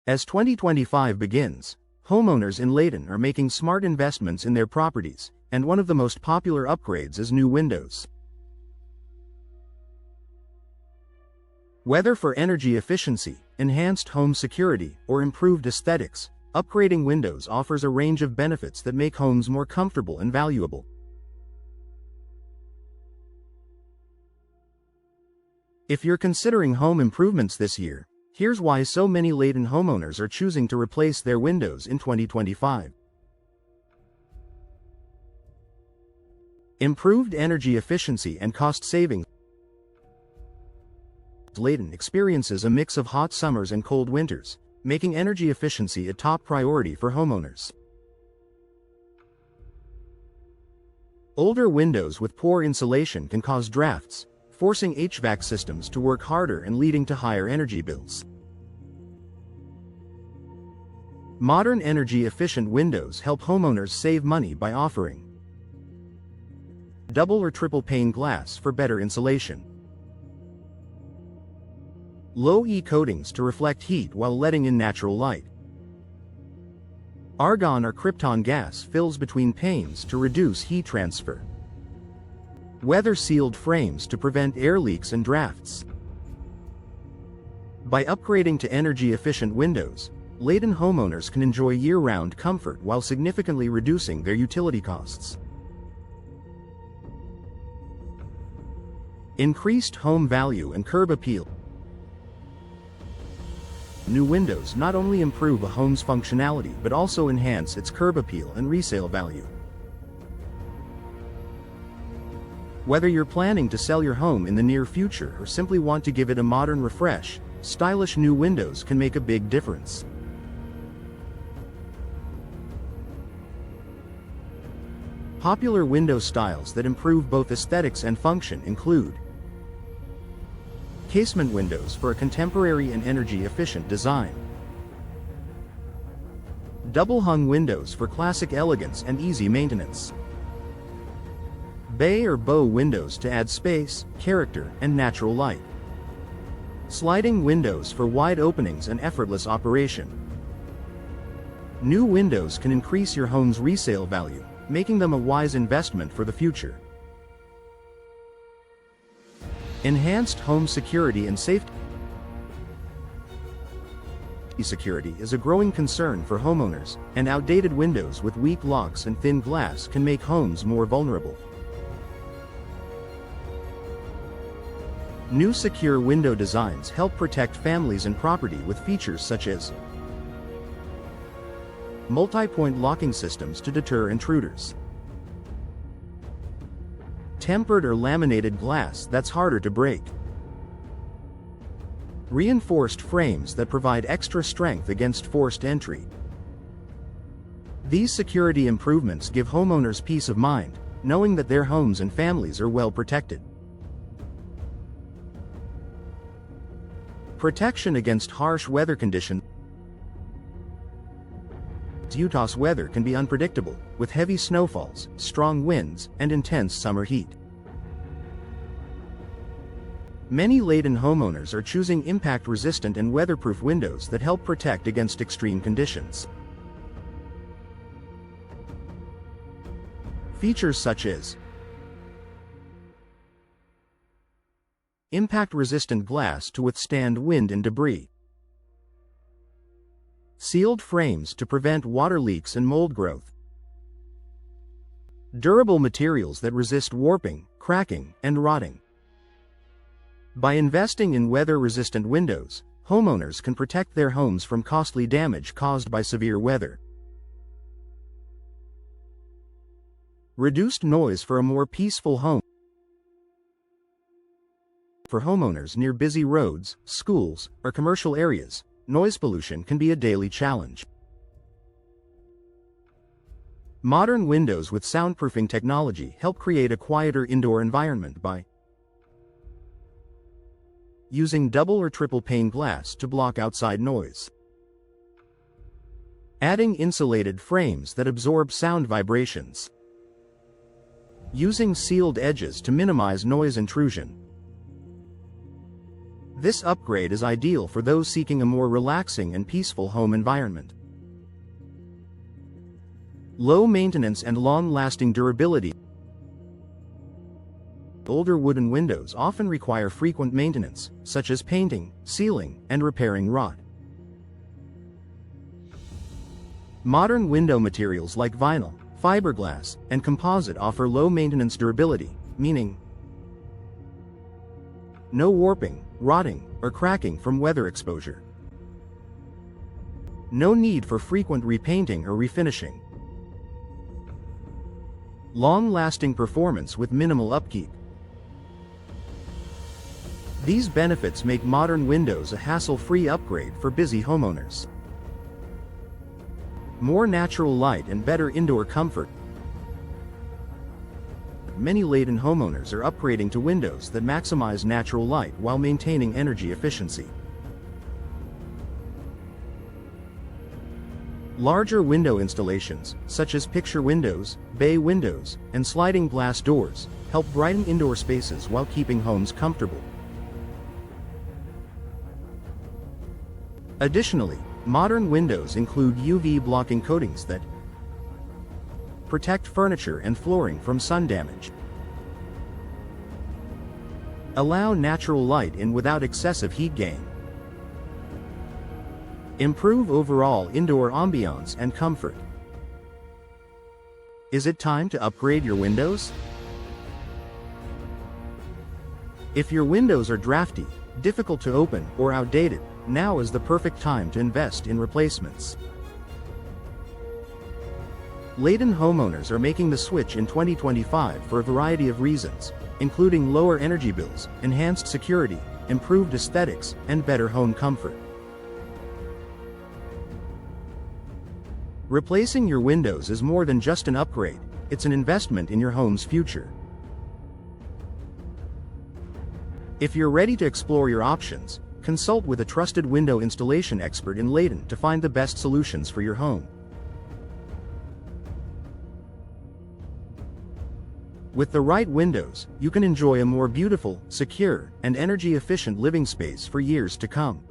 As 2025 begins, homeowners in Layton are making smart investments in their properties, and one of the most popular upgrades is new windows. Whether for energy efficiency, enhanced home security, or improved aesthetics, upgrading windows offers a range of benefits that make homes more comfortable and valuable. If you're considering home improvements this year, here's why so many Layton homeowners are choosing to replace their windows in 2025. Improved energy efficiency and cost savings. Layton experiences a mix of hot summers and cold winters, making energy efficiency a top priority for homeowners. Older windows with poor insulation can cause drafts, forcing HVAC systems to work harder and leading to higher energy bills. Modern energy-efficient windows help homeowners save money by offering double or triple pane glass for better insulation, low E coatings to reflect heat while letting in natural light, argon or krypton gas fills between panes to reduce heat transfer, weather-sealed frames to prevent air leaks and drafts. By upgrading to energy-efficient windows, Layton homeowners can enjoy year-round comfort while significantly reducing their utility costs. Increased home value and curb appeal. New windows not only improve a home's functionality but also enhance its curb appeal and resale value. Whether you're planning to sell your home in the near future or simply want to give it a modern refresh, stylish new windows can make a big difference. Popular window styles that improve both aesthetics and function include casement windows for a contemporary and energy-efficient design, double-hung windows for classic elegance and easy maintenance, bay or bow windows to add space, character, and natural light, sliding windows for wide openings and effortless operation. New windows can increase your home's resale value, making them a wise investment for the future. Enhanced home security and safety. Security is a growing concern for homeowners, and outdated windows with weak locks and thin glass can make homes more vulnerable. New secure window designs help protect families and property with features such as multi-point locking systems to deter intruders, tempered or laminated glass that's harder to break, reinforced frames that provide extra strength against forced entry. These security improvements give homeowners peace of mind, knowing that their homes and families are well protected. Protection against harsh weather conditions. Utah's weather can be unpredictable, with heavy snowfalls, strong winds, and intense summer heat. Many Layton homeowners are choosing impact-resistant and weatherproof windows that help protect against extreme conditions. Features such as impact-resistant glass to withstand wind and debris, sealed frames to prevent water leaks and mold growth, durable materials that resist warping, cracking, and rotting. By investing in weather-resistant windows, homeowners can protect their homes from costly damage caused by severe weather. Reduced noise for a more peaceful home. For homeowners near busy roads, schools, or commercial areas, noise pollution can be a daily challenge. Modern windows with soundproofing technology help create a quieter indoor environment by using double or triple pane glass to block outside noise, adding insulated frames that absorb sound vibrations, using sealed edges to minimize noise intrusion, This upgrade is ideal for those seeking a more relaxing and peaceful home environment. Low maintenance and long-lasting durability. Older wooden windows often require frequent maintenance, such as painting, sealing, and repairing rot. Modern window materials like vinyl, fiberglass, and composite offer low-maintenance durability, meaning no warping, rotting, or cracking from weather exposure. No need for frequent repainting or refinishing. Long-lasting performance with minimal upkeep. These benefits make modern windows a hassle-free upgrade for busy homeowners. More natural light and better indoor comfort. Many Layton homeowners are upgrading to windows that maximize natural light while maintaining energy efficiency. Larger window installations, such as picture windows, bay windows, and sliding glass doors, help brighten indoor spaces while keeping homes comfortable. Additionally, modern windows include UV blocking coatings that protect furniture and flooring from sun damage. Allow natural light in without excessive heat gain. Improve overall indoor ambiance and comfort. Is it time to upgrade your windows? If your windows are drafty, difficult to open, or outdated, now is the perfect time to invest in replacements. Layton homeowners are making the switch in 2025 for a variety of reasons, including lower energy bills, enhanced security, improved aesthetics, and better home comfort. Replacing your windows is more than just an upgrade, it's an investment in your home's future. If you're ready to explore your options, consult with a trusted window installation expert in Layton to find the best solutions for your home. With the right windows, you can enjoy a more beautiful, secure, and energy-efficient living space for years to come.